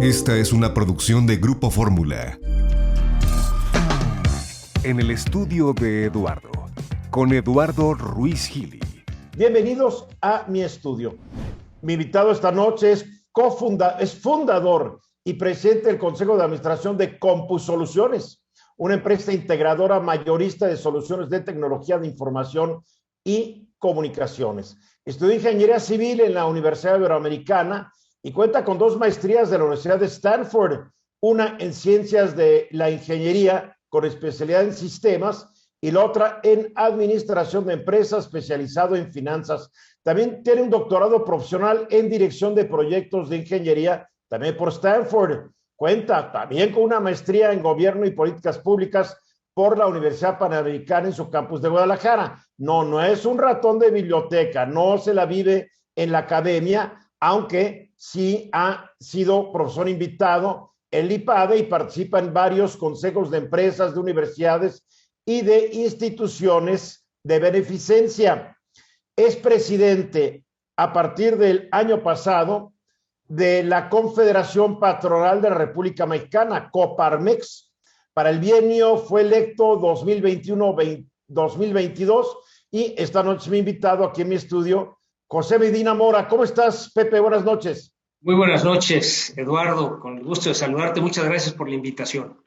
Esta es una producción de Grupo Fórmula. En el estudio de Eduardo, con Eduardo Ruiz Gili. Bienvenidos a mi estudio. Mi invitado esta noche es fundador y presidente del Consejo de Administración de CompuSoluciones, una empresa integradora mayorista de soluciones de tecnología de información y comunicaciones. Estudió Ingeniería Civil en la Universidad Iberoamericana y cuenta con 2 maestrías de la Universidad de Stanford, una en Ciencias de la Ingeniería con especialidad en sistemas y la otra en Administración de Empresas, especializado en finanzas. También tiene un doctorado profesional en Dirección de Proyectos de Ingeniería, también por Stanford. Cuenta también con una maestría en Gobierno y Políticas Públicas por la Universidad Panamericana en su campus de Guadalajara. No es un ratón de biblioteca, no se la vive en la academia, aunque sí ha sido profesor invitado en el IPADE y participa en varios consejos de empresas, de universidades y de instituciones de beneficencia. Es presidente a partir del año pasado de la Confederación Patronal de la República Mexicana, Coparmex. Para el bienio fue electo 2021-2022 y esta noche me ha invitado aquí en mi estudio José Medina Mora. ¿Cómo estás, Pepe? Buenas noches. Muy buenas noches, Eduardo. Con el gusto de saludarte. Muchas gracias por la invitación.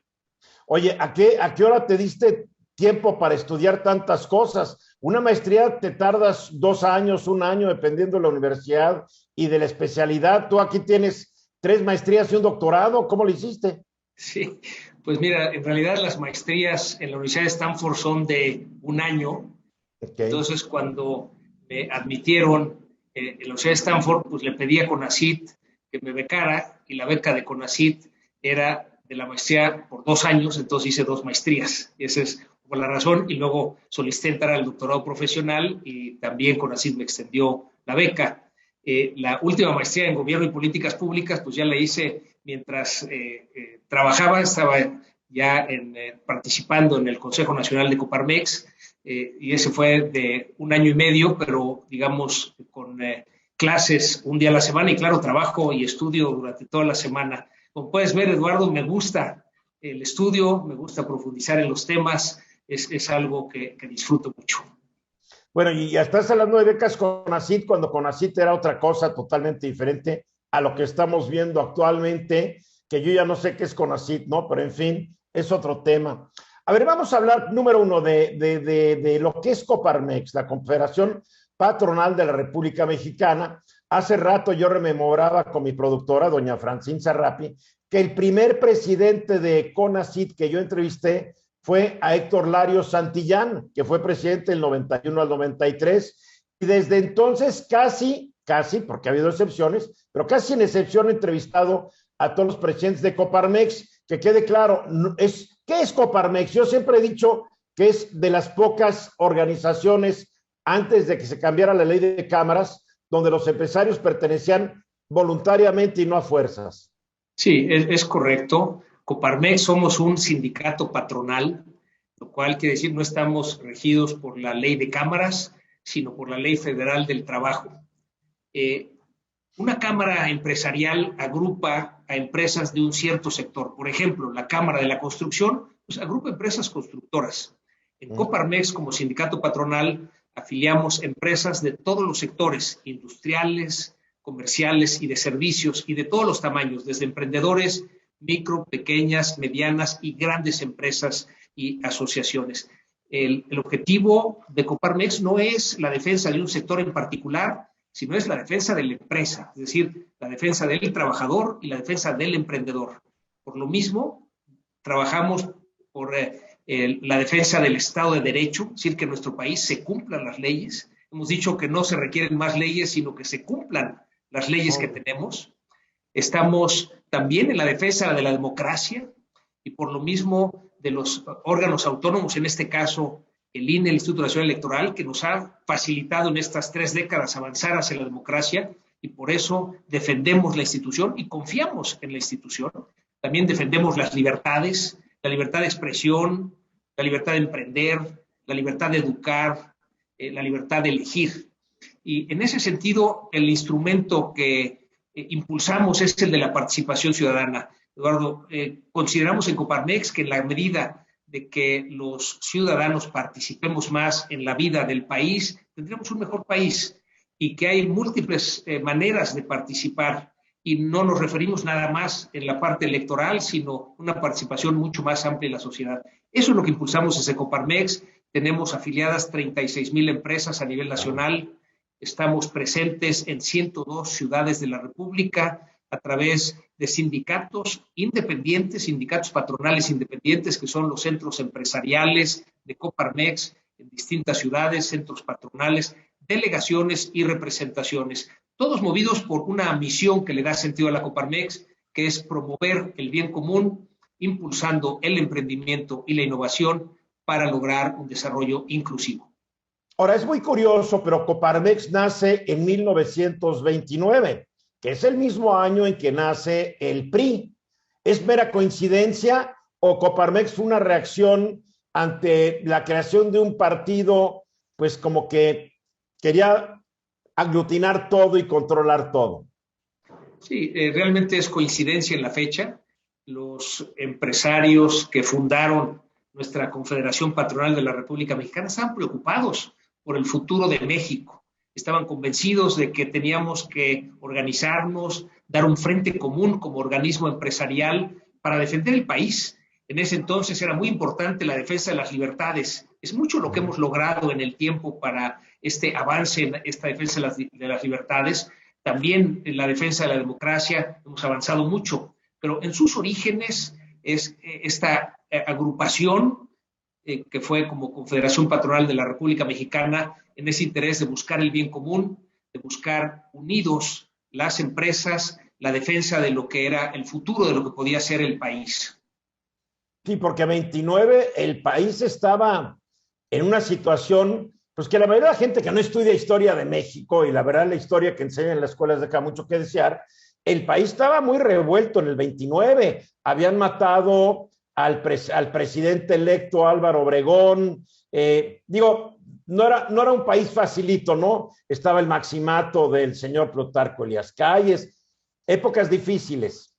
Oye, ¿a qué hora te diste tiempo para estudiar tantas cosas? Una maestría te tardas 2 años, 1 año, dependiendo de la universidad y de la especialidad. Tú aquí tienes 3 maestrías y un doctorado. ¿Cómo lo hiciste? Sí, pues mira, en realidad las maestrías en la Universidad de Stanford son de 1 año. Okay. Entonces, cuando me admitieron en la Universidad de Stanford, pues le pedí a CONACYT que me becara, y la beca de CONACYT era de la maestría por 2 años, entonces hice 2 maestrías. Y esa es por la razón, y luego solicité entrar al doctorado profesional y también CONACYT me extendió la beca. La última maestría en Gobierno y Políticas Públicas, pues ya la hice mientras trabajaba, estaba ya participando en el Consejo Nacional de Coparmex, y ese fue de 1 año y medio, pero digamos con clases un día a la semana, y claro, trabajo y estudio durante toda la semana. Como puedes ver, Eduardo, me gusta el estudio, me gusta profundizar en los temas, es algo que disfruto mucho. Bueno, y ya estás hablando de becas CONACYT, cuando CONACYT era otra cosa totalmente diferente a lo que estamos viendo actualmente, que yo ya no sé qué es CONACYT, ¿no? Pero en fin, es otro tema. A ver, vamos a hablar, número 1, de lo que es Coparmex, la Confederación Patronal de la República Mexicana. Hace rato yo rememoraba con mi productora, doña Francine Sarrapi, que el primer presidente de CONACYT que yo entrevisté fue a Héctor Larios Santillán, que fue presidente del 91 al 93, y desde entonces casi, porque ha habido excepciones, pero casi sin excepción he entrevistado a todos los presidentes de Coparmex. Que quede claro, ¿qué es Coparmex? Yo siempre he dicho que es de las pocas organizaciones, antes de que se cambiara la ley de cámaras, donde los empresarios pertenecían voluntariamente y no a fuerzas. Sí, es correcto. Coparmex somos un sindicato patronal, lo cual quiere decir no estamos regidos por la ley de cámaras, sino por la ley federal del trabajo. Una cámara empresarial agrupa a empresas de un cierto sector. Por ejemplo, la Cámara de la Construcción, pues agrupa empresas constructoras. En Coparmex, como sindicato patronal, afiliamos empresas de todos los sectores, industriales, comerciales y de servicios, y de todos los tamaños, desde emprendedores, micro, pequeñas, medianas y grandes empresas y asociaciones. El objetivo de Coparmex no es la defensa de un sector en particular, sino es la defensa de la empresa, es decir, la defensa del trabajador y la defensa del emprendedor. Por lo mismo, trabajamos por la defensa del Estado de Derecho, es decir, que en nuestro país se cumplan las leyes. Hemos dicho que no se requieren más leyes, sino que se cumplan las leyes que tenemos. Estamos también en la defensa de la democracia y por lo mismo de los órganos autónomos, en este caso el INE, el Instituto Nacional Electoral, que nos ha facilitado en estas 3 décadas avanzar hacia la democracia, y por eso defendemos la institución y confiamos en la institución. También defendemos las libertades, la libertad de expresión, la libertad de emprender, la libertad de educar, la libertad de elegir. Y en ese sentido, el instrumento que impulsamos es el de la participación ciudadana. Eduardo, consideramos en Coparmex que en la medida de que los ciudadanos participemos más en la vida del país, tendremos un mejor país, y que hay múltiples maneras de participar, y no nos referimos nada más en la parte electoral, sino una participación mucho más amplia en la sociedad. Eso es lo que impulsamos desde Coparmex. Tenemos afiliadas 36,000 empresas a nivel nacional. Estamos presentes en 102 ciudades de la República a través de sindicatos independientes, sindicatos patronales independientes, que son los centros empresariales de Coparmex en distintas ciudades, centros patronales, delegaciones y representaciones, todos movidos por una misión que le da sentido a la Coparmex, que es promover el bien común, impulsando el emprendimiento y la innovación para lograr un desarrollo inclusivo. Ahora, es muy curioso, pero Coparmex nace en 1929, que es el mismo año en que nace el PRI. ¿Es mera coincidencia o Coparmex fue una reacción ante la creación de un partido, pues como que quería aglutinar todo y controlar todo? Sí, realmente es coincidencia en la fecha. Los empresarios que fundaron nuestra Confederación Patronal de la República Mexicana estaban preocupados por el futuro de México. Estaban convencidos de que teníamos que organizarnos, dar un frente común como organismo empresarial para defender el país. En ese entonces era muy importante la defensa de las libertades. Es mucho lo que hemos logrado en el tiempo para este avance en esta defensa de las libertades. También en la defensa de la democracia hemos avanzado mucho, pero en sus orígenes es esta agrupación que fue como Confederación Patronal de la República Mexicana, en ese interés de buscar el bien común, de buscar unidos las empresas, la defensa de lo que era el futuro de lo que podía ser el país. Sí, porque 29 el país estaba en una situación, pues que la mayoría de la gente que no estudia historia de México, y la verdad la historia que enseñan en las escuelas deja mucho que desear, el país estaba muy revuelto en el 29, habían matado al presidente electo Álvaro Obregón, no era un país facilito, ¿no? Estaba el maximato del señor Plutarco Elías Calles, épocas difíciles.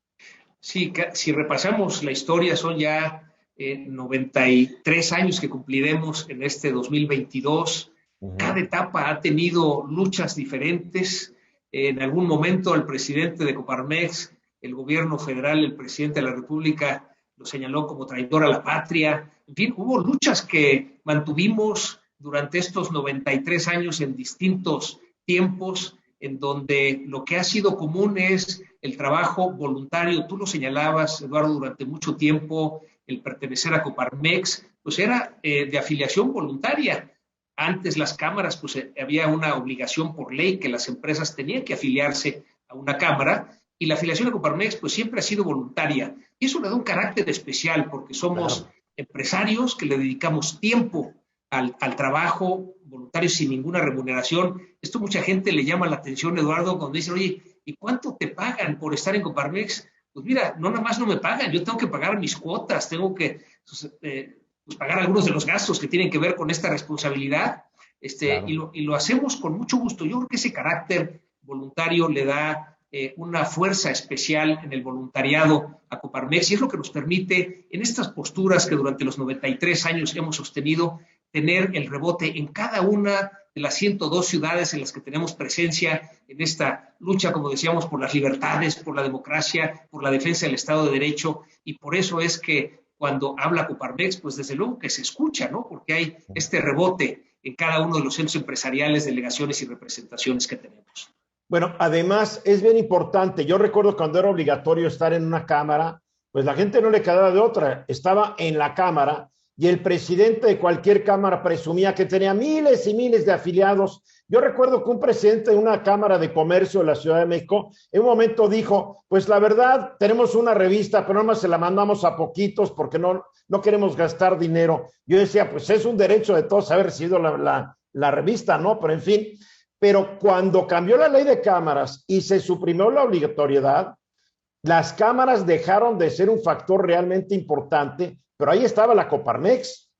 Sí, si repasamos la historia, son ya 93 años que cumpliremos en este 2022. Cada etapa ha tenido luchas diferentes. En algún momento el presidente de Coparmex, el gobierno federal, el presidente de la República, lo señaló como traidor a la patria. En fin, hubo luchas que mantuvimos durante estos 93 años en distintos tiempos, en donde lo que ha sido común es el trabajo voluntario. Tú lo señalabas, Eduardo, durante mucho tiempo, el pertenecer a Coparmex, pues era de afiliación voluntaria. Antes las cámaras, pues había una obligación por ley que las empresas tenían que afiliarse a una cámara, y la afiliación a Coparmex pues siempre ha sido voluntaria. Y eso le da un carácter especial porque somos empresarios que le dedicamos tiempo al trabajo voluntario sin ninguna remuneración. Esto mucha gente le llama la atención, Eduardo, cuando dicen, oye, ¿y cuánto te pagan por estar en Coparmex? Pues mira, no nada más no me pagan, yo tengo que pagar mis cuotas, tengo que pues pagar algunos de los gastos que tienen que ver con esta responsabilidad, claro. y lo hacemos con mucho gusto. Yo creo que ese carácter voluntario le da una fuerza especial en el voluntariado a Coparmex, y es lo que nos permite, en estas posturas que durante los 93 años hemos sostenido, tener el rebote en cada una de las 102 ciudades en las que tenemos presencia en esta lucha, como decíamos, por las libertades, por la democracia, por la defensa del Estado de Derecho. Y por eso es que cuando habla Coparmex, pues desde luego que se escucha, ¿no? Porque hay este rebote en cada uno de los centros empresariales, delegaciones y representaciones que tenemos. Bueno, además es bien importante. Yo recuerdo cuando era obligatorio estar en una cámara, pues la gente no le quedaba de otra. Estaba en la cámara y el presidente de cualquier cámara presumía que tenía miles y miles de afiliados. Yo recuerdo que un presidente de una cámara de comercio de la Ciudad de México en un momento dijo, pues la verdad, tenemos una revista, pero nomás se la mandamos a poquitos porque no queremos gastar dinero. Yo decía, pues es un derecho de todos haber recibido la revista, ¿no? Pero en fin, pero cuando cambió la ley de cámaras y se suprimió la obligatoriedad, las cámaras dejaron de ser un factor realmente importante, pero ahí estaba la Coparmex.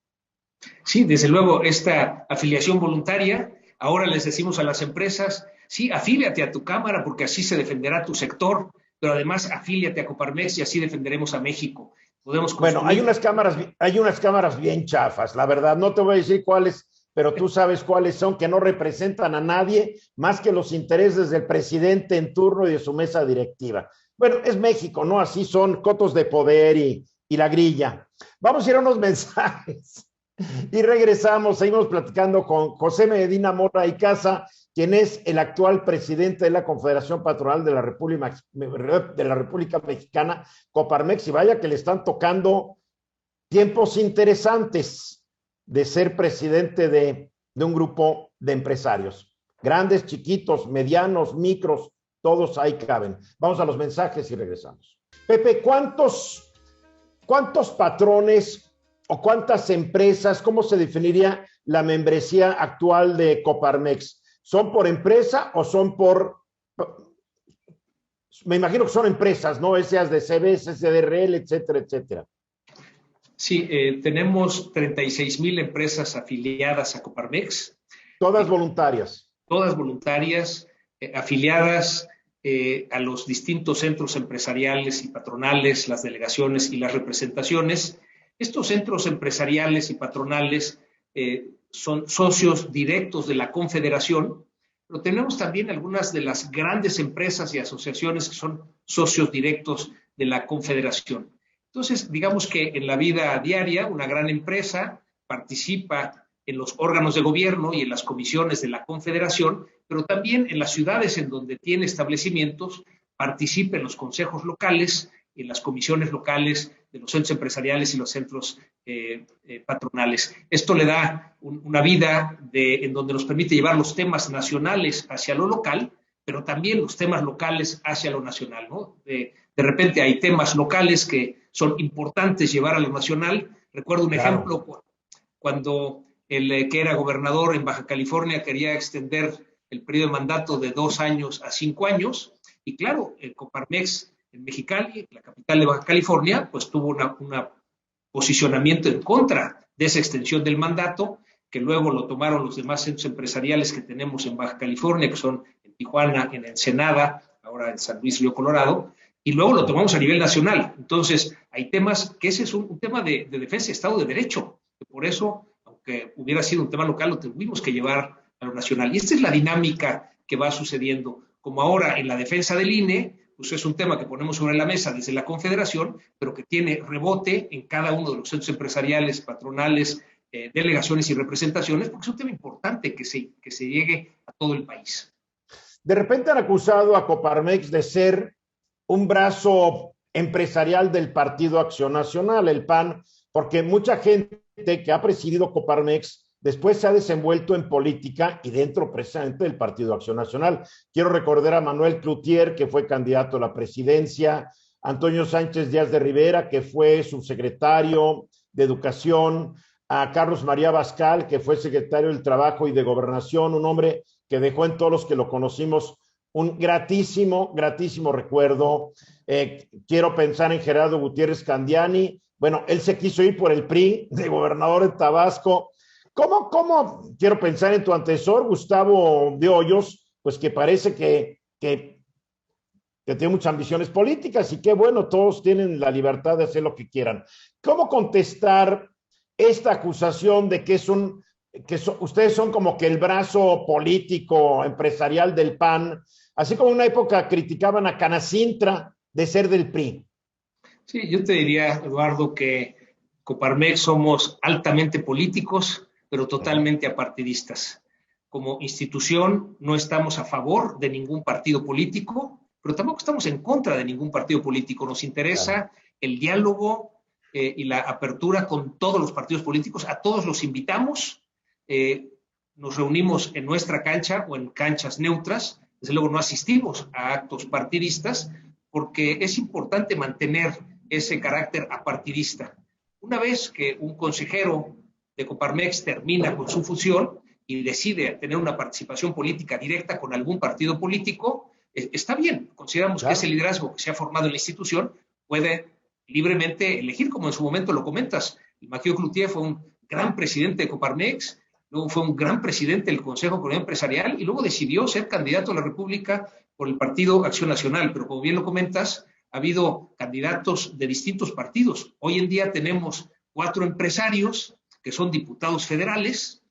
Sí, desde luego, esta afiliación voluntaria, ahora les decimos a las empresas, Sí, afíliate a tu cámara porque así se defenderá tu sector, pero además afíliate a Coparmex y así defenderemos a México. Podemos Bueno, construir. hay unas cámaras bien chafas, la verdad. No te voy a decir cuáles, pero tú sabes cuáles son, que no representan a nadie más que los intereses del presidente en turno y de su mesa directiva. Bueno, es México, ¿no? Así son cotos de poder y la grilla. Vamos a ir a unos mensajes y regresamos. Seguimos platicando con José Medina Mora y Casa, quien es el actual presidente de la Confederación Patronal de la República Mexicana, Coparmex, y vaya que le están tocando tiempos interesantes de ser presidente de un grupo de empresarios. Grandes, chiquitos, medianos, micros, todos ahí caben. Vamos a los mensajes y regresamos. Pepe, ¿cuántos patrones o cuántas empresas, cómo se definiría la membresía actual de Coparmex? ¿Son por empresa o son por... Me imagino que son empresas, ¿no? Esas de CBS, SDRL, etcétera, etcétera. Sí, tenemos 36,000 empresas afiliadas a Coparmex. Todas voluntarias. Todas voluntarias, afiliadas a los distintos centros empresariales y patronales, las delegaciones y las representaciones. Estos centros empresariales y patronales son socios directos de la Confederación, pero tenemos también algunas de las grandes empresas y asociaciones que son socios directos de la Confederación. Entonces, digamos que en la vida diaria, una gran empresa participa en los órganos de gobierno y en las comisiones de la Confederación, pero también en las ciudades en donde tiene establecimientos, participa en los consejos locales, en las comisiones locales de los centros empresariales y los centros patronales. Esto le da una vida en donde nos permite llevar los temas nacionales hacia lo local, pero también los temas locales hacia lo nacional, ¿no? De repente hay temas locales que son importantes llevar a lo nacional. Recuerdo un ejemplo, cuando el que era gobernador en Baja California quería extender el periodo de mandato de 2 años a 5 años, y claro, el Coparmex en Mexicali, la capital de Baja California, pues tuvo un posicionamiento en contra de esa extensión del mandato, que luego lo tomaron los demás centros empresariales que tenemos en Baja California, que son en Tijuana, en Ensenada, ahora en San Luis Río Colorado, y luego lo tomamos a nivel nacional. Entonces, hay temas que ese es un tema de defensa de Estado de Derecho, que por eso, aunque hubiera sido un tema local, lo tuvimos que llevar a lo nacional. Y esta es la dinámica que va sucediendo, como ahora en la defensa del INE, pues es un tema que ponemos sobre la mesa desde la Confederación, pero que tiene rebote en cada uno de los centros empresariales, patronales, delegaciones y representaciones, porque es un tema importante que se llegue a todo el país. De repente han acusado a Coparmex de ser un brazo empresarial del Partido Acción Nacional, el PAN, porque mucha gente que ha presidido Coparmex después se ha desenvuelto en política y dentro precisamente del Partido Acción Nacional. Quiero recordar a Manuel Cloutier, que fue candidato a la presidencia, Antonio Sánchez Díaz de Rivera, que fue subsecretario de Educación, a Carlos María Bascal, que fue secretario del Trabajo y de Gobernación, un hombre que dejó en todos los que lo conocimos un gratísimo recuerdo. Quiero pensar en Gerardo Gutiérrez Candiani. Bueno, él se quiso ir por el PRI de gobernador de Tabasco. ¿Cómo quiero pensar en tu antecesor, Gustavo de Hoyos, pues que parece que tiene muchas ambiciones políticas y que bueno, todos tienen la libertad de hacer lo que quieran? ¿Cómo contestar esta acusación de que ustedes son como que el brazo político, empresarial del PAN, así como en una época criticaban a Canacintra de ser del PRI? Sí, yo te diría, Eduardo, que Coparmex somos altamente políticos, pero totalmente apartidistas. Como institución no estamos a favor de ningún partido político, pero tampoco estamos en contra de ningún partido político. Nos interesa el diálogo y la apertura con todos los partidos políticos. A todos los invitamos. Nos reunimos en nuestra cancha o en canchas neutras. Desde luego no asistimos a actos partidistas porque es importante mantener ese carácter apartidista. Una vez que un consejero de Coparmex termina con su función y decide tener una participación política directa con algún partido político, está bien. Consideramos que ese liderazgo que se ha formado en la institución puede libremente elegir, como en su momento lo comentas. Maquio Cloutier fue un gran presidente de Coparmex luego fue un gran presidente del Consejo de Economía Empresarial y luego decidió ser candidato a la República por el Partido Acción Nacional. Pero como bien lo comentas, ha habido candidatos de distintos partidos. Hoy en día tenemos 4 empresarios que son diputados federales,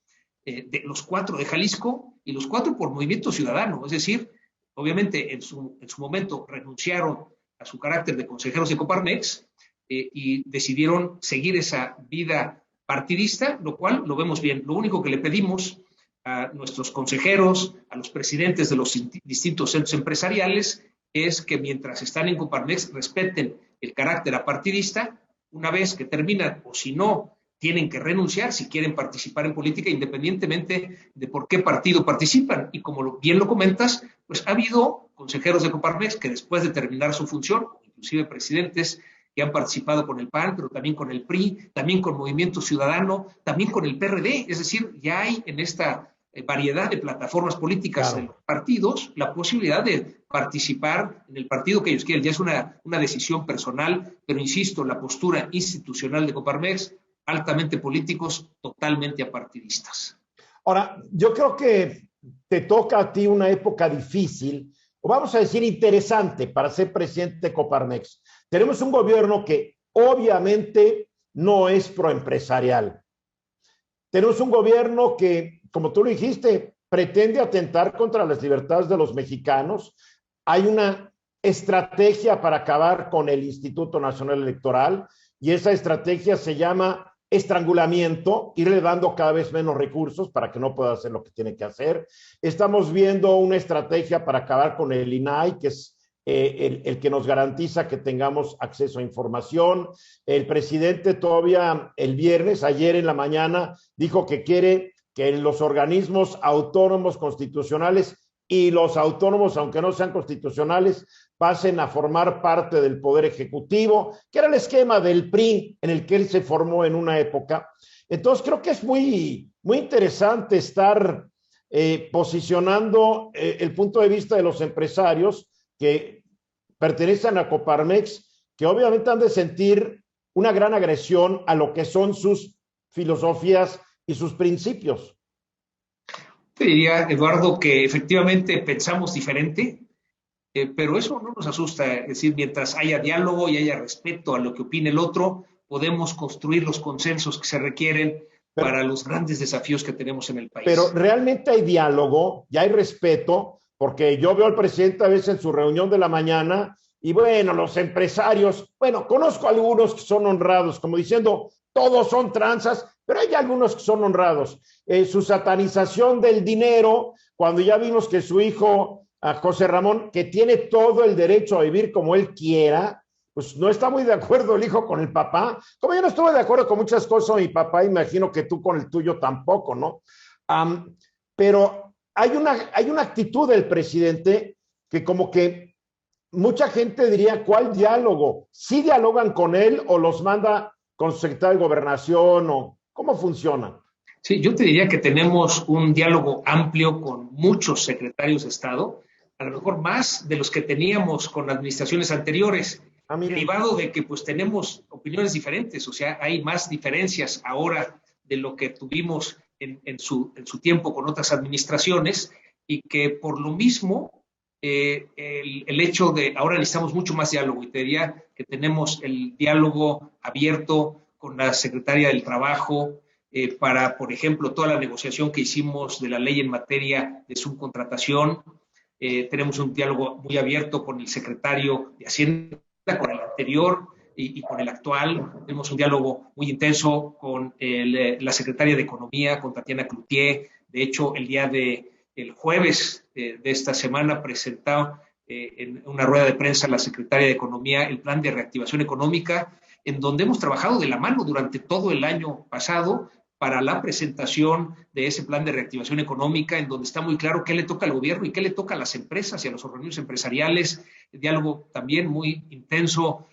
de los 4 de Jalisco y los 4 por Movimiento Ciudadano. Es decir, obviamente en su momento renunciaron a su carácter de consejeros de Coparmex y decidieron seguir esa vida partidista, lo cual lo vemos bien. Lo único que le pedimos a nuestros consejeros, a los presidentes de los distintos centros empresariales, es que mientras están en Coparmex respeten el carácter apartidista. Una vez que terminan, o si no, tienen que renunciar si quieren participar en política, independientemente de por qué partido participan. Y como bien lo comentas, pues ha habido consejeros de Coparmex que después de terminar su función, inclusive presidentes que han participado con el PAN, pero también con el PRI, también con Movimiento Ciudadano, también con el PRD. Es decir, ya hay en esta variedad de plataformas políticas de los partidos la posibilidad de participar en el partido que ellos quieren. Ya es una decisión personal, pero insisto, la postura institucional de Coparmex, altamente políticos, totalmente apartidistas. Ahora, yo creo que te toca a ti una época difícil, o vamos a decir interesante, para ser presidente de Coparmex. Tenemos un gobierno que obviamente no es proempresarial. Tenemos un gobierno que, como tú lo dijiste, pretende atentar contra las libertades de los mexicanos. Hay una estrategia para acabar con el Instituto Nacional Electoral y esa estrategia se llama estrangulamiento, irle dando cada vez menos recursos para que no pueda hacer lo que tiene que hacer. Estamos viendo una estrategia para acabar con el INAI, que es el que nos garantiza que tengamos acceso a información. El presidente todavía el viernes, ayer en la mañana, dijo que quiere que los organismos autónomos constitucionales y los autónomos, aunque no sean constitucionales, pasen a formar parte del Poder Ejecutivo, que era el esquema del PRI en el que él se formó en una época. Entonces creo que es muy interesante estar posicionando el punto de vista de los empresarios que pertenecen a Coparmex, que obviamente han de sentir una gran agresión a lo que son sus filosofías y sus principios. Te diría, Eduardo, que efectivamente pensamos diferente, pero eso no nos asusta. Es decir, mientras haya diálogo y haya respeto a lo que opine el otro, podemos construir los consensos que se requieren para los grandes desafíos que tenemos en el país. Pero realmente hay diálogo y hay respeto, porque yo veo al presidente a veces en su reunión de la mañana y bueno, los empresarios, bueno, conozco algunos que son honrados, como diciendo, todos son tranzas, pero hay algunos que son honrados. Su satanización del dinero, cuando ya vimos que su hijo, José Ramón, que tiene todo el derecho a vivir como él quiera, pues no está muy de acuerdo el hijo con el papá. Como yo no estuve de acuerdo con muchas cosas de mi papá, imagino que tú con el tuyo tampoco, ¿no? Pero hay una actitud del presidente que como que mucha gente diría, ¿cuál diálogo? ¿Sí dialogan con él o los manda con su secretario de Gobernación o cómo funciona? Sí, yo te diría que tenemos un diálogo amplio con muchos secretarios de Estado, a lo mejor más de los que teníamos con administraciones anteriores, derivado de que pues tenemos opiniones diferentes, o sea, hay más diferencias ahora de lo que tuvimos en su tiempo con otras administraciones y que por lo mismo el hecho de ahora necesitamos mucho más diálogo y te diría que tenemos el diálogo abierto con la Secretaria del Trabajo para, por ejemplo, toda la negociación que hicimos de la ley en materia de subcontratación. Tenemos un diálogo muy abierto con el secretario de Hacienda, con el anterior y con el actual. Tenemos un diálogo muy intenso con la secretaria de Economía, con Tatiana Cloutier. De hecho, el jueves de esta semana presentó en una rueda de prensa la secretaria de Economía el plan de reactivación económica, en donde hemos trabajado de la mano durante todo el año pasado para la presentación de ese plan de reactivación económica, en donde está muy claro qué le toca al gobierno y qué le toca a las empresas y a los organismos empresariales. El diálogo también muy intenso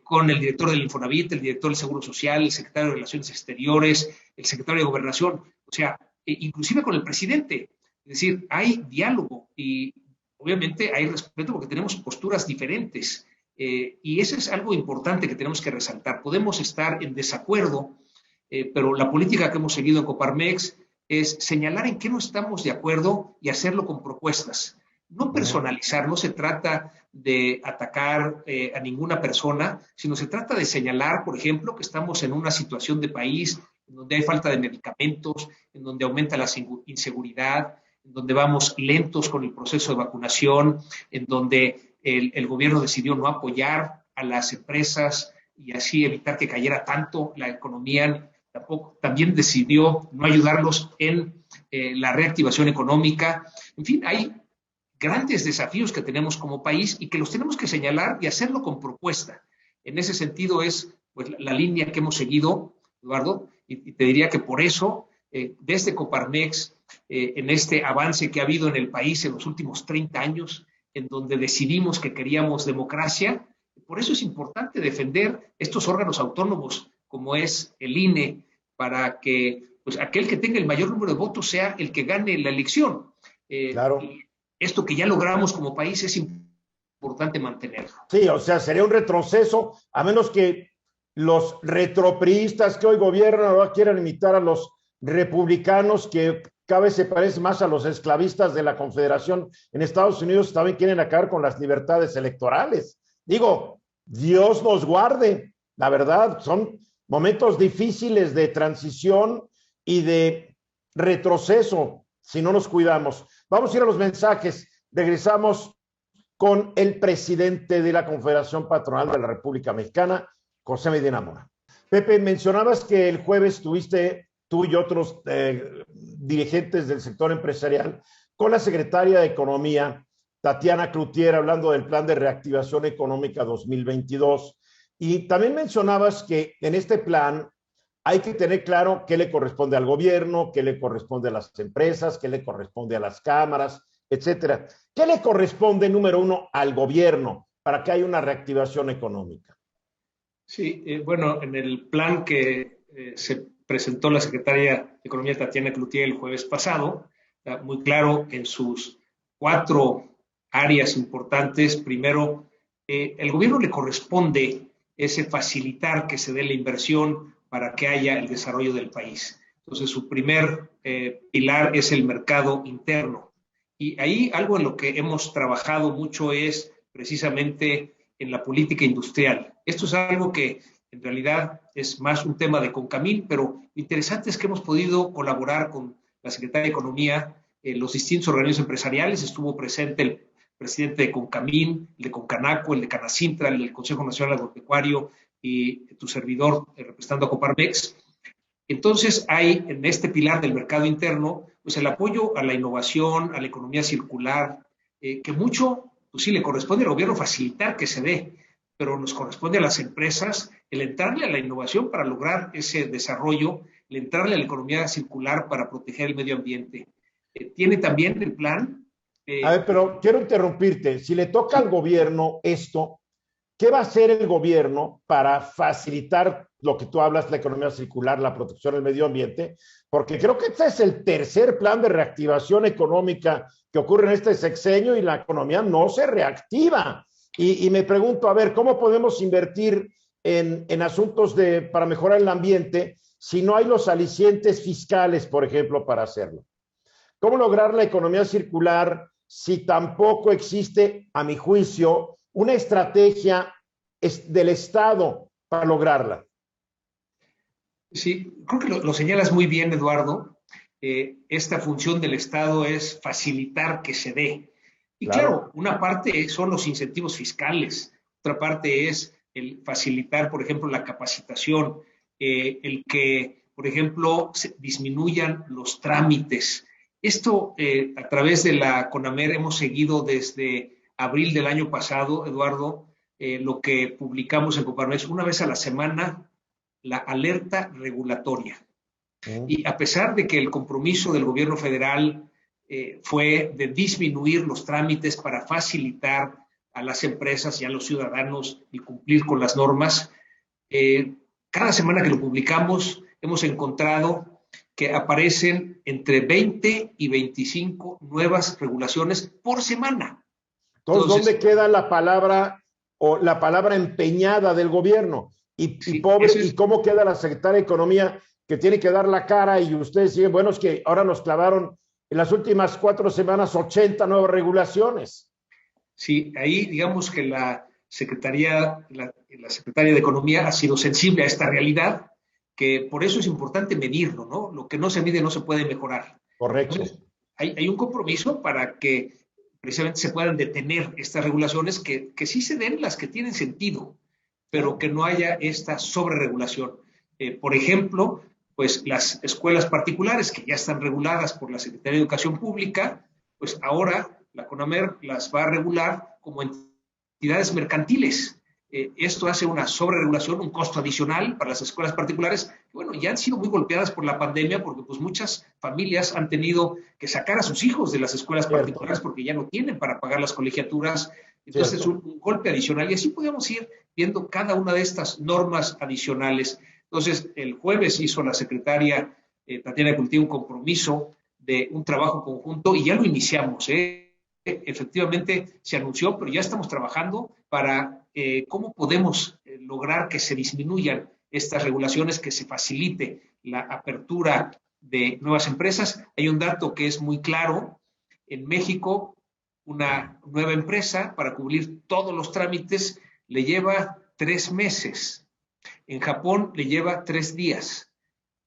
con el director del Infonavit, el director del Seguro Social, el secretario de Relaciones Exteriores, el secretario de Gobernación, o sea, inclusive con el presidente. Es decir, hay diálogo y obviamente hay respeto porque tenemos posturas diferentes. Y eso es algo importante que tenemos que resaltar. Podemos estar en desacuerdo, pero la política que hemos seguido en Coparmex es señalar en qué no estamos de acuerdo y hacerlo con propuestas. No personalizar, no se trata de atacar a ninguna persona, sino se trata de señalar, por ejemplo, que estamos en una situación de país en donde hay falta de medicamentos, en donde aumenta la inseguridad, en donde vamos lentos con el proceso de vacunación, en donde el gobierno decidió no apoyar a las empresas y así evitar que cayera tanto la economía. También decidió no ayudarlos en la reactivación económica. En fin, hay grandes desafíos que tenemos como país y que los tenemos que señalar y hacerlo con propuesta. En ese sentido es pues, la línea que hemos seguido, Eduardo, y te diría que por eso, desde Coparmex, en este avance que ha habido en el país en los últimos 30 años, en donde decidimos que queríamos democracia, por eso es importante defender estos órganos autónomos como es el INE, para que pues, aquel que tenga el mayor número de votos sea el que gane la elección. Claro. Esto que ya logramos como país es importante mantenerlo. Sí, o sea, sería un retroceso, a menos que los retropriistas que hoy gobiernan ahora quieran imitar a los republicanos que cada vez se parecen más a los esclavistas de la Confederación en Estados Unidos, también quieren acabar con las libertades electorales. Digo, Dios nos guarde, la verdad, son momentos difíciles de transición y de retroceso si no nos cuidamos. Vamos a ir a los mensajes. Regresamos con el presidente de la Confederación Patronal de la República Mexicana, José Medina Mora. Pepe, mencionabas que el jueves tuviste tú y otros dirigentes del sector empresarial con la secretaria de Economía, Tatiana Cloutier, hablando del Plan de Reactivación Económica 2022. Y también mencionabas que en este plan hay que tener claro qué le corresponde al gobierno, qué le corresponde a las empresas, qué le corresponde a las cámaras, etcétera. ¿Qué le corresponde, número uno, al gobierno para que haya una reactivación económica? Sí, bueno, en el plan que se presentó la secretaria de Economía Tatiana Cloutier el jueves pasado, está muy claro en sus 4 áreas importantes. Primero, el gobierno le corresponde ese facilitar que se dé la inversión para que haya el desarrollo del país. Entonces, su primer pilar es el mercado interno. Y ahí algo en lo que hemos trabajado mucho es precisamente en la política industrial. Esto es algo que en realidad es más un tema de CONCAMIN, pero lo interesante es que hemos podido colaborar con la Secretaría de Economía, los distintos organismos empresariales. Estuvo presente el presidente de CONCAMIN, el de CONCANACO, el de CANACINTRA, el del Consejo Nacional Agropecuario y tu servidor representando a Coparmex. Entonces hay en este pilar del mercado interno pues el apoyo a la innovación, a la economía circular, que mucho pues sí le corresponde al gobierno facilitar que se dé, pero nos corresponde a las empresas el entrarle a la innovación para lograr ese desarrollo, el entrarle a la economía circular para proteger el medio ambiente. Tiene también el plan. A ver, pero quiero interrumpirte. Si le toca al gobierno esto, ¿qué va a hacer el gobierno para facilitar lo que tú hablas, la economía circular, la protección del medio ambiente? Porque creo que este es el tercer plan de reactivación económica que ocurre en este sexenio y la economía no se reactiva. Y me pregunto, a ver, ¿cómo podemos invertir en asuntos para mejorar el ambiente si no hay los alicientes fiscales, por ejemplo, para hacerlo? ¿Cómo lograr la economía circular si tampoco existe, a mi juicio, una estrategia del Estado para lograrla? Sí, creo que lo señalas muy bien, Eduardo. Esta función del Estado es facilitar que se dé. Y claro, una parte son los incentivos fiscales, otra parte es el facilitar, por ejemplo, la capacitación, el que, por ejemplo, se disminuyan los trámites. Esto a través de la CONAMER hemos seguido desde abril del año pasado, Eduardo, lo que publicamos en Coparmex una vez a la semana, la alerta regulatoria. Y a pesar de que el compromiso del gobierno federal fue de disminuir los trámites para facilitar a las empresas y a los ciudadanos y cumplir con las normas, cada semana que lo publicamos hemos encontrado que aparecen entre 20 y 25 nuevas regulaciones por semana. Entonces, ¿dónde queda la palabra o la palabra empeñada del gobierno? Y, sí, pobre, ¿y cómo queda la secretaria de Economía que tiene que dar la cara y ustedes siguen, bueno, es que ahora nos clavaron en las últimas 4 semanas 80 nuevas regulaciones. Sí, ahí digamos que la Secretaría de Economía ha sido sensible a esta realidad, que por eso es importante medirlo, ¿no? Lo que no se mide no se puede mejorar. Correcto. Entonces, hay un compromiso para que precisamente se puedan detener estas regulaciones, que sí se den las que tienen sentido, pero que no haya esta sobreregulación. Por ejemplo, pues las escuelas particulares que ya están reguladas por la Secretaría de Educación Pública, pues ahora la CONAMER las va a regular como entidades mercantiles. Esto hace una sobreregulación, un costo adicional para las escuelas particulares, que bueno, ya han sido muy golpeadas por la pandemia porque pues muchas familias han tenido que sacar a sus hijos de las escuelas particulares porque ya no tienen para pagar las colegiaturas. Entonces es un golpe adicional y así podemos ir viendo cada una de estas normas adicionales. Entonces el jueves hizo la secretaria Tatiana Cloutier un compromiso de un trabajo conjunto y ya lo iniciamos, efectivamente se anunció, pero ya estamos trabajando para cómo podemos lograr que se disminuyan estas regulaciones, que se facilite la apertura de nuevas empresas. Hay un dato que es muy claro. En México, una nueva empresa para cubrir todos los trámites le lleva 3 meses. En Japón le lleva 3 días.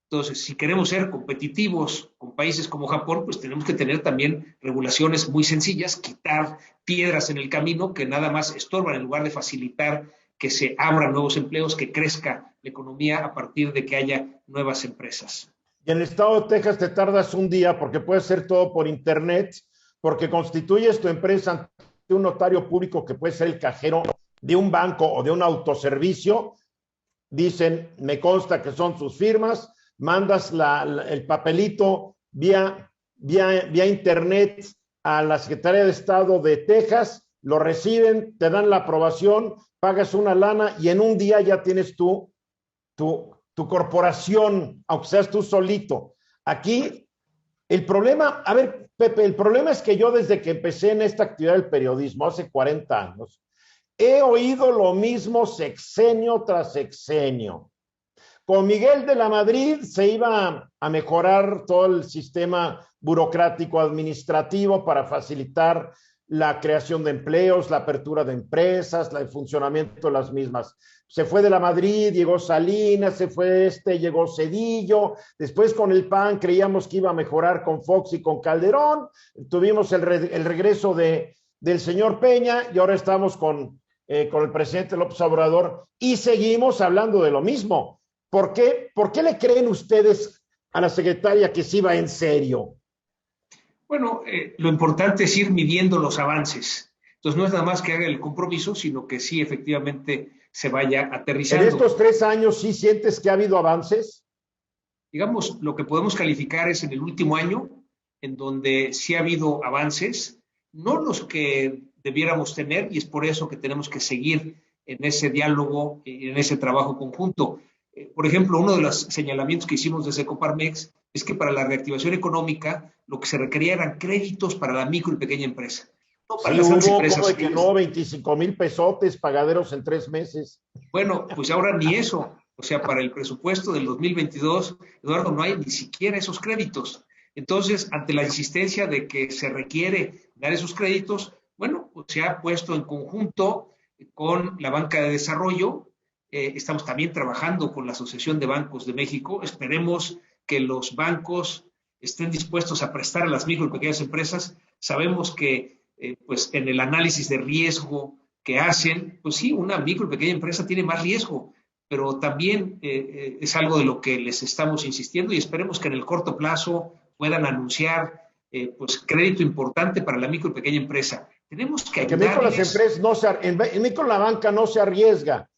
Entonces, si queremos ser competitivos con países como Japón, pues tenemos que tener también regulaciones muy sencillas, quitar piedras en el camino que nada más estorban en lugar de facilitar que se abran nuevos empleos, que crezca la economía a partir de que haya nuevas empresas. Y en el estado de Texas te tardas un día porque puede ser todo por internet, porque constituyes tu empresa ante un notario público que puede ser el cajero de un banco o de un autoservicio. Dicen, me consta que son sus firmas, mandas el papelito vía internet a la Secretaría de Estado de Texas, lo reciben, te dan la aprobación, pagas una lana y en un día ya tienes tu corporación, aunque seas tú solito. Aquí, el problema, a ver, Pepe, el problema es que yo desde que empecé en esta actividad del periodismo, hace 40 años, he oído lo mismo sexenio tras sexenio. Con Miguel de la Madrid se iba a mejorar todo el sistema burocrático administrativo para facilitar la creación de empleos, la apertura de empresas, el funcionamiento de las mismas. Se fue de la Madrid, llegó Salinas, se fue llegó Cedillo, después con el PAN creíamos que iba a mejorar con Fox y con Calderón, tuvimos el regreso del señor Peña y ahora estamos con el presidente López Obrador y seguimos hablando de lo mismo. ¿Por qué? ¿Por qué le creen ustedes a la secretaria que sí va en serio? Bueno, lo importante es ir midiendo los avances. Entonces no es nada más que haga el compromiso, sino que sí efectivamente se vaya aterrizando. ¿En estos 3 años sí sientes que ha habido avances? Digamos, lo que podemos calificar es en el último año, en donde sí ha habido avances, no los que debiéramos tener, y es por eso que tenemos que seguir en ese diálogo, en ese trabajo conjunto. Por ejemplo, uno de los señalamientos que hicimos desde Coparmex es que para la reactivación económica lo que se requería eran créditos para la micro y pequeña empresa. No para las grandes empresas. ¿Cómo de que no? 25,000 pesotes pagaderos en 3 meses. Bueno, pues ahora ni eso. O sea, para el presupuesto del 2022, Eduardo, no hay ni siquiera esos créditos. Entonces, ante la insistencia de que se requiere dar esos créditos, bueno, pues se ha puesto en conjunto con la banca de desarrollo. Estamos también trabajando con la Asociación de Bancos de México. Esperemos que los bancos estén dispuestos a prestar a las micro y pequeñas empresas. Sabemos que pues en el análisis de riesgo que hacen, pues sí, una micro y pequeña empresa tiene más riesgo, pero también es algo de lo que les estamos insistiendo y esperemos que en el corto plazo puedan anunciar pues crédito importante para la micro y pequeña empresa. Tenemos que ayudarles. En micro la banca no se arriesga.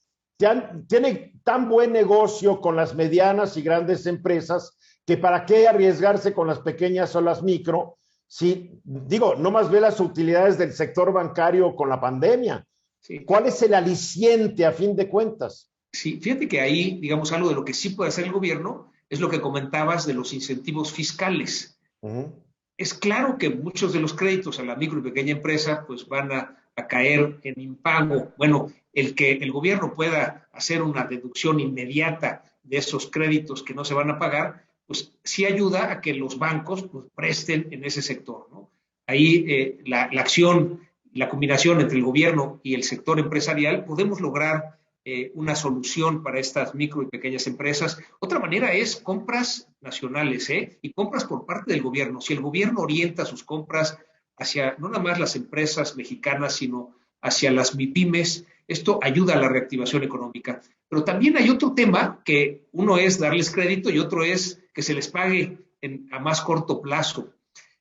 Tiene tan buen negocio con las medianas y grandes empresas que para qué arriesgarse con las pequeñas o las micro, si, digo, no más ve las utilidades del sector bancario con la pandemia. Sí. ¿Cuál es el aliciente a fin de cuentas? Sí, fíjate que ahí, digamos, algo de lo que sí puede hacer el gobierno es lo que comentabas de los incentivos fiscales. Es claro que muchos de los créditos a la micro y pequeña empresa pues van a caer en impago. Bueno, el que el gobierno pueda hacer una deducción inmediata de esos créditos que no se van a pagar, pues sí ayuda a que los bancos pues, presten en ese sector, ¿no? Ahí la acción, la combinación entre el gobierno y el sector empresarial, podemos lograr una solución para estas micro y pequeñas empresas. Otra manera es compras nacionales, y compras por parte del gobierno. Si el gobierno orienta sus compras hacia no nada más las empresas mexicanas, sino hacia las MIPYMES, esto ayuda a la reactivación económica. Pero también hay otro tema que uno es darles crédito y otro es que se les pague a más corto plazo.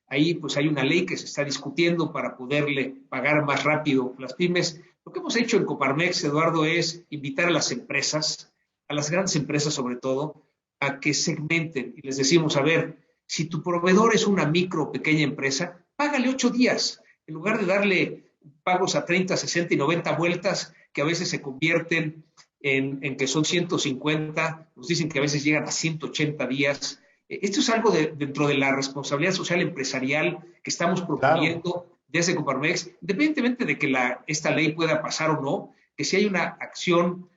Ahí pues hay una ley que se está discutiendo para poderle pagar más rápido las pymes. Lo que hemos hecho en Coparmex, Eduardo, es invitar a las empresas, a las grandes empresas sobre todo, a que segmenten y les decimos, a ver, si tu proveedor es una micro o pequeña empresa, págale 8 días. En lugar de darle pagos a 30, 60 y 90 vueltas, que a veces se convierten en que son 150, nos dicen que a veces llegan a 180 días. Esto es algo dentro de la responsabilidad social empresarial que estamos proponiendo desde Coparmex, independientemente de que esta ley pueda pasar o no, que si hay una acción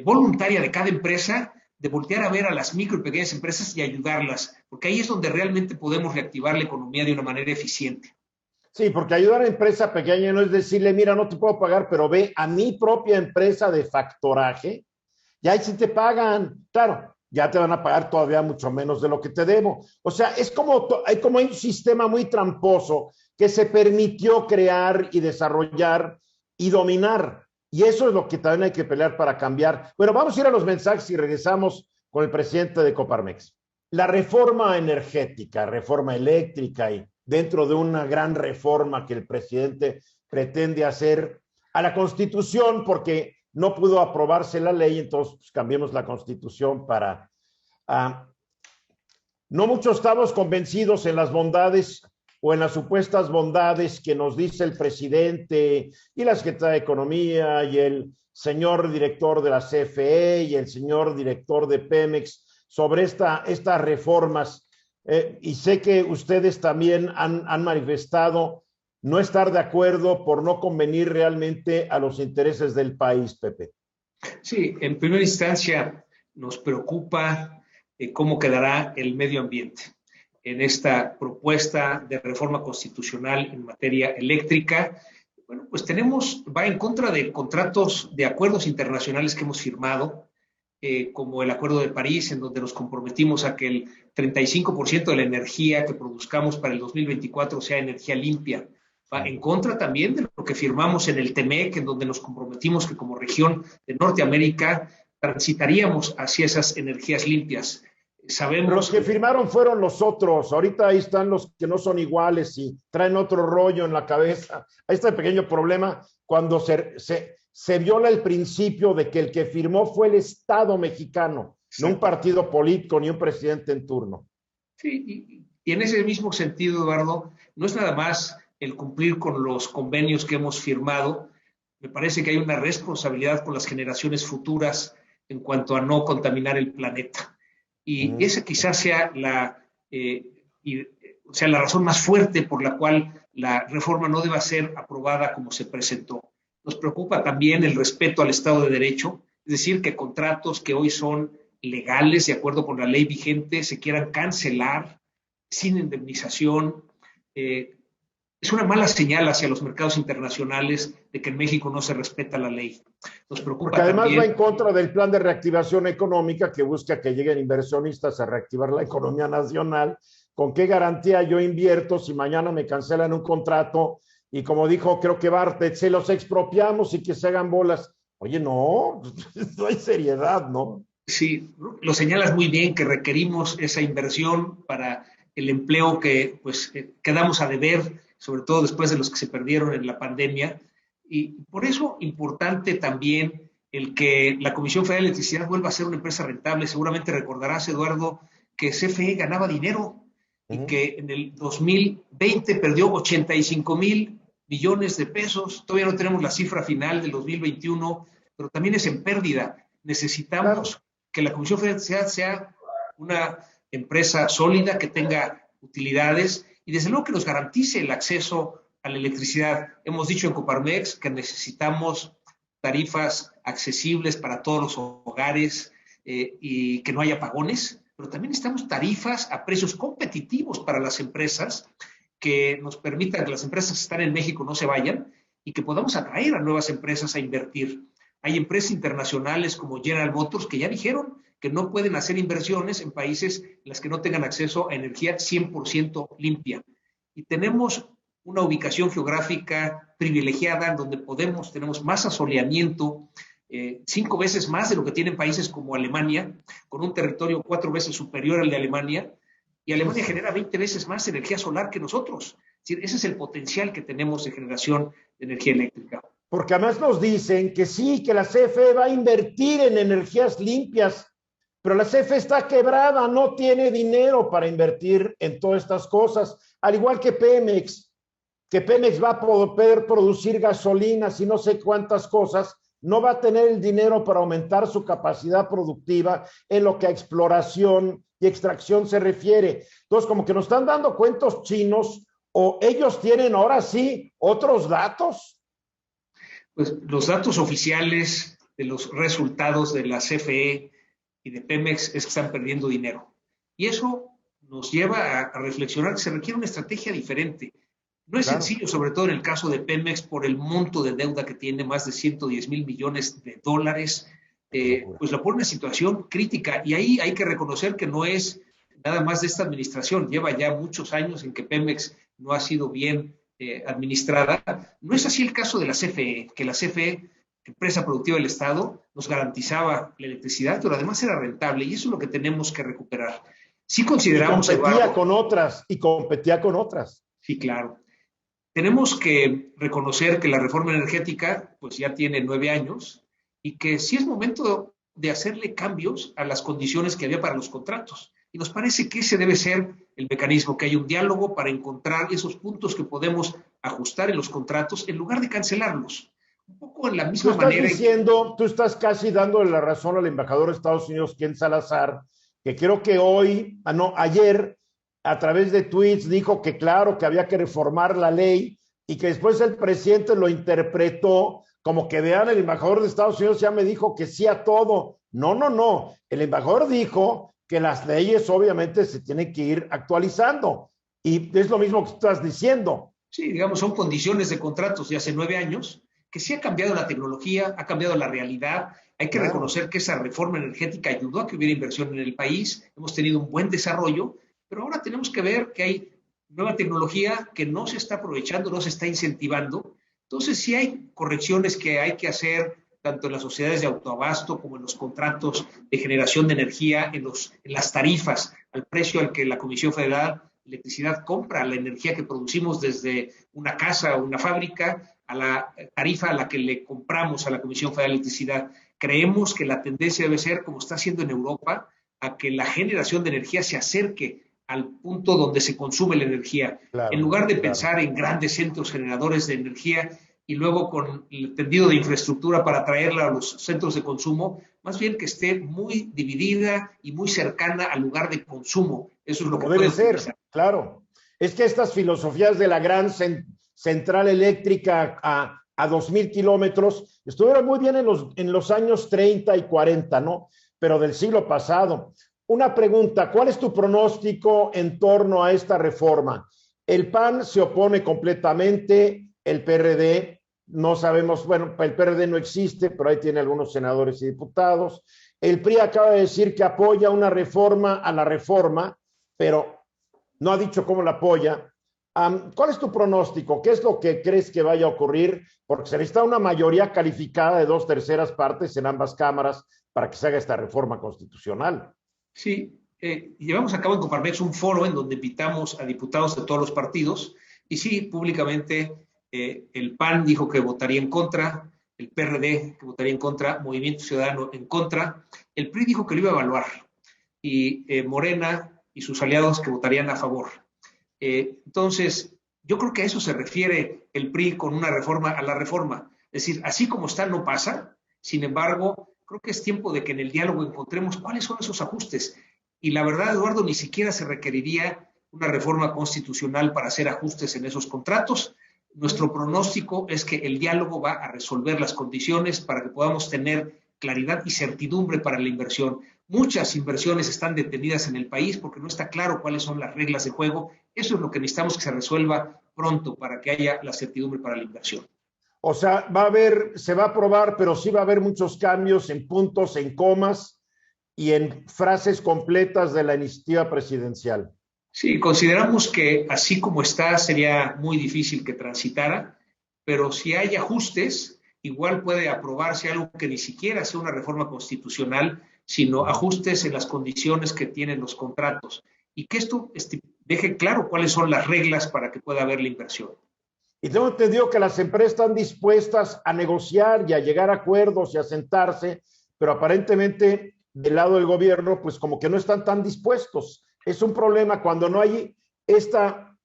voluntaria de cada empresa, de voltear a ver a las micro y pequeñas empresas y ayudarlas, porque ahí es donde realmente podemos reactivar la economía de una manera eficiente. Sí, porque ayudar a una empresa pequeña no es decirle, mira, no te puedo pagar, pero ve a mi propia empresa de factoraje y ahí sí te pagan. Claro, ya te van a pagar todavía mucho menos de lo que te debo. O sea, es como hay un sistema muy tramposo que se permitió crear y desarrollar y dominar. Y eso es lo que también hay que pelear para cambiar. Bueno, vamos a ir a los mensajes y regresamos con el presidente de Coparmex. La reforma energética, reforma eléctrica y dentro de una gran reforma que el presidente pretende hacer a la Constitución, porque no pudo aprobarse la ley, entonces pues, cambiemos la Constitución para... no muchos estamos convencidos en las bondades o en las supuestas bondades que nos dice el presidente y la Secretaría de Economía y el señor director de la CFE y el señor director de Pemex sobre estas reformas. Y sé que ustedes también han manifestado no estar de acuerdo por no convenir realmente a los intereses del país, Pepe. Sí, en primera instancia nos preocupa cómo quedará el medio ambiente en esta propuesta de reforma constitucional en materia eléctrica. Bueno, pues va en contra de contratos, de acuerdos internacionales que hemos firmado, como el Acuerdo de París, en donde nos comprometimos a que el 35% de la energía que produzcamos para el 2024 sea energía limpia. Va en contra también de lo que firmamos en el TEMEC, en donde nos comprometimos que como región de Norteamérica transitaríamos hacia esas energías limpias. Sabemos Pero los que firmaron fueron los otros. Ahorita ahí están los que no son iguales y traen otro rollo en la cabeza. Ahí está el pequeño problema cuando se viola el principio de que el que firmó fue el Estado mexicano, sí, no un partido político ni un presidente en turno. Sí, y en ese mismo sentido, Eduardo, no es nada más el cumplir con los convenios que hemos firmado. Me parece que hay una responsabilidad con las generaciones futuras en cuanto a no contaminar el planeta. Y esa quizás sea la razón más fuerte por la cual la reforma no deba ser aprobada como se presentó. Nos preocupa también el respeto al Estado de Derecho, es decir, que contratos que hoy son legales, de acuerdo con la ley vigente, se quieran cancelar sin indemnización. Es una mala señal hacia los mercados internacionales de que en México no se respeta la ley. Nos preocupa porque además también, va en contra del plan de reactivación económica que busca que lleguen inversionistas a reactivar la economía nacional. ¿Con qué garantía yo invierto si mañana me cancelan un contrato? Y como dijo, creo que Bartlett, se los expropiamos y que se hagan bolas. Oye, no, no hay seriedad, ¿no? Sí, lo señalas muy bien, que requerimos esa inversión para el empleo que pues quedamos a deber, sobre todo después de los que se perdieron en la pandemia. Y por eso importante también el que la Comisión Federal de Electricidad vuelva a ser una empresa rentable. Seguramente recordarás, Eduardo, que CFE ganaba dinero y que en el 2020 perdió 85,000 millones de pesos. Todavía no tenemos la cifra final del 2021, pero también es en pérdida. Necesitamos que la Comisión Federal de Electricidad sea una empresa sólida, que tenga utilidades y desde luego que nos garantice el acceso a la electricidad. Hemos dicho en Coparmex que necesitamos tarifas accesibles para todos los hogares, y que no haya apagones, pero también necesitamos tarifas a precios competitivos para las empresas que nos permitan que las empresas que están en México no se vayan y que podamos atraer a nuevas empresas a invertir. Hay empresas internacionales como General Motors que ya dijeron que no pueden hacer inversiones en países en los que no tengan acceso a energía 100% limpia. Y tenemos una ubicación geográfica privilegiada donde tenemos más asoleamiento, 5 veces más de lo que tienen países como Alemania, con un territorio 4 veces superior al de Alemania, y Alemania genera 20 veces más energía solar que nosotros. Es decir, ese es el potencial que tenemos de generación de energía eléctrica. Porque además nos dicen que sí, que la CFE va a invertir en energías limpias, pero la CFE está quebrada, no tiene dinero para invertir en todas estas cosas, al igual que Pemex va a poder producir gasolinas y no sé cuántas cosas, no va a tener el dinero para aumentar su capacidad productiva en lo que a exploración y extracción se refiere. Entonces, como que nos están dando cuentos chinos, o ellos tienen ahora sí otros datos. Pues los datos oficiales de los resultados de la CFE y de Pemex es que están perdiendo dinero. Y eso nos lleva a reflexionar que se requiere una estrategia diferente. No es sencillo, sobre todo en el caso de Pemex, por el monto de deuda que tiene, más de 110,000 millones de dólares, pues la pone en una situación crítica. Y ahí hay que reconocer que no es nada más de esta administración. Lleva ya muchos años en que Pemex no ha sido bien administrada. No es así el caso de la CFE, que la CFE, empresa productiva del Estado, nos garantizaba la electricidad, pero además era rentable, y eso es lo que tenemos que recuperar. Sí consideramos... Y competía con otras. Sí, claro. Tenemos que reconocer que la reforma energética pues ya tiene 9 años y que sí es momento de hacerle cambios a las condiciones que había para los contratos. Y nos parece que ese debe ser el mecanismo, que haya un diálogo para encontrar esos puntos que podemos ajustar en los contratos en lugar de cancelarlos. Un poco en la misma manera. Tú estás casi dándole la razón al embajador de Estados Unidos, Ken Salazar, que creo que ayer, a través de tweets, dijo que claro, que había que reformar la ley y que después el presidente lo interpretó como que vean, el embajador de Estados Unidos ya me dijo que sí a todo. No. El embajador dijo que las leyes obviamente se tienen que ir actualizando. Y es lo mismo que estás diciendo. Sí, digamos, son condiciones de contratos de hace 9 años, que sí ha cambiado la tecnología, ha cambiado la realidad. Hay que reconocer que esa reforma energética ayudó a que hubiera inversión en el país. Hemos tenido un buen desarrollo, pero ahora tenemos que ver que hay nueva tecnología que no se está aprovechando, no se está incentivando. Entonces, sí hay correcciones que hay que hacer, tanto en las sociedades de autoabasto como en los contratos de generación de energía, en las tarifas, al precio al que la Comisión Federal de Electricidad compra la energía que producimos desde una casa o una fábrica, a la tarifa a la que le compramos a la Comisión Federal de Electricidad. Creemos que la tendencia debe ser, como está haciendo en Europa, a que la generación de energía se acerque al punto donde se consume la energía, en lugar de pensar en grandes centros generadores de energía y luego con el tendido de infraestructura para traerla a los centros de consumo, más bien que esté muy dividida y muy cercana al lugar de consumo. Eso es lo que debe ser, claro. Es que estas filosofías de la gran central eléctrica a 2,000 kilómetros estuvieron muy bien en los años 30 y 40, ¿no? Pero del siglo pasado. Una pregunta, ¿cuál es tu pronóstico en torno a esta reforma? El PAN se opone completamente, el PRD, no sabemos, bueno, el PRD no existe, pero ahí tiene algunos senadores y diputados. El PRI acaba de decir que apoya una reforma a la reforma, pero no ha dicho cómo la apoya. ¿Cuál es tu pronóstico? ¿Qué es lo que crees que vaya a ocurrir? Porque se necesita una mayoría calificada de 2/3 partes en ambas cámaras para que se haga esta reforma constitucional. Sí, llevamos a cabo en Coparmex un foro en donde invitamos a diputados de todos los partidos y sí, públicamente el PAN dijo que votaría en contra, el PRD que votaría en contra, Movimiento Ciudadano en contra, el PRI dijo que lo iba a evaluar y Morena y sus aliados que votarían a favor. Entonces, yo creo que a eso se refiere el PRI con una reforma a la reforma. Es decir, así como está no pasa, sin embargo, creo que es tiempo de que en el diálogo encontremos cuáles son esos ajustes. Y la verdad, Eduardo, ni siquiera se requeriría una reforma constitucional para hacer ajustes en esos contratos. Nuestro pronóstico es que el diálogo va a resolver las condiciones para que podamos tener claridad y certidumbre para la inversión. Muchas inversiones están detenidas en el país porque no está claro cuáles son las reglas de juego. Eso es lo que necesitamos que se resuelva pronto para que haya la certidumbre para la inversión. O sea, se va a aprobar, pero sí va a haber muchos cambios en puntos, en comas y en frases completas de la iniciativa presidencial. Sí, consideramos que así como está sería muy difícil que transitara, pero si hay ajustes, igual puede aprobarse algo que ni siquiera sea una reforma constitucional, sino ajustes en las condiciones que tienen los contratos y que esto deje claro cuáles son las reglas para que pueda haber la inversión. Y tengo entendido que las empresas están dispuestas a negociar y a llegar a acuerdos y a sentarse, pero aparentemente del lado del gobierno, pues como que no están tan dispuestos. Es un problema cuando no hay esta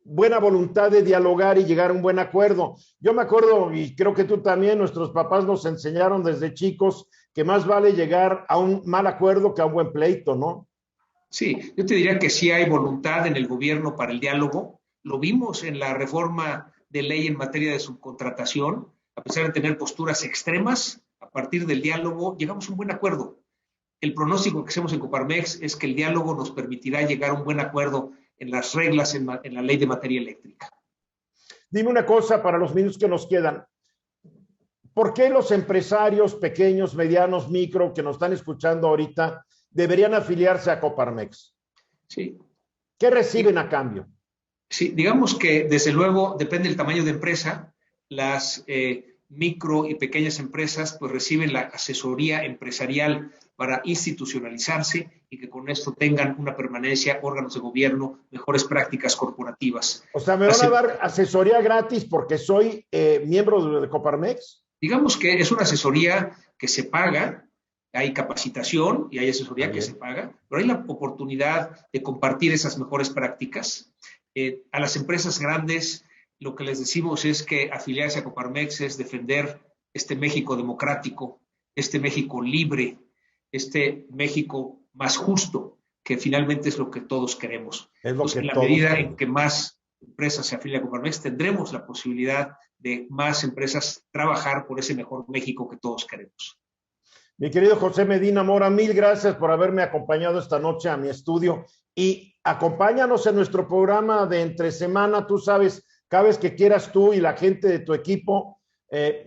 buena voluntad de dialogar y llegar a un buen acuerdo. Yo me acuerdo, y creo que tú también, nuestros papás nos enseñaron desde chicos que más vale llegar a un mal acuerdo que a un buen pleito, ¿no? Sí, yo te diría que sí hay voluntad en el gobierno para el diálogo. Lo vimos en la reforma de ley en materia de subcontratación. A pesar de tener posturas extremas, a partir del diálogo llegamos a un buen acuerdo. El pronóstico que hacemos en Coparmex es que el diálogo nos permitirá llegar a un buen acuerdo en las reglas en la ley de materia eléctrica. Dime una cosa para los minutos que nos quedan. ¿Por qué los empresarios pequeños, medianos, micro que nos están escuchando ahorita deberían afiliarse a Coparmex? Sí. ¿Qué reciben a cambio? Sí, digamos que desde luego depende del tamaño de empresa. Las micro y pequeñas empresas pues reciben la asesoría empresarial para institucionalizarse y que con esto tengan una permanencia, órganos de gobierno, mejores prácticas corporativas. O sea, ¿me van a dar asesoría gratis porque soy miembro de Coparmex? Digamos que es una asesoría que se paga, hay capacitación y hay asesoría que se paga, pero hay la oportunidad de compartir esas mejores prácticas. A las empresas grandes lo que les decimos es que afiliarse a Coparmex es defender este México democrático, este México libre, este México más justo, que finalmente es lo que todos queremos. Entonces, en la medida en que más empresas se afilian a Coparmex, tendremos la posibilidad de más empresas trabajar por ese mejor México que todos queremos. Mi querido José Medina Mora, mil gracias por haberme acompañado esta noche a mi estudio y acompáñanos en nuestro programa de entre semana. Tú sabes, cada vez que quieras tú y la gente de tu equipo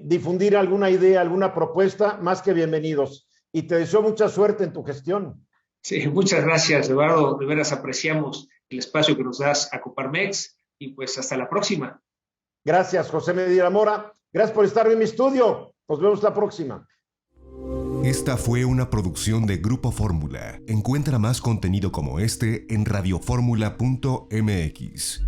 difundir alguna idea, alguna propuesta, más que bienvenidos. Y te deseo mucha suerte en tu gestión. Sí, muchas gracias, Eduardo. De veras apreciamos el espacio que nos das a Coparmex y pues hasta la próxima. Gracias, José Medina Mora. Gracias por estar en mi estudio. Nos vemos la próxima. Esta fue una producción de Grupo Fórmula. Encuentra más contenido como este en radioformula.mx.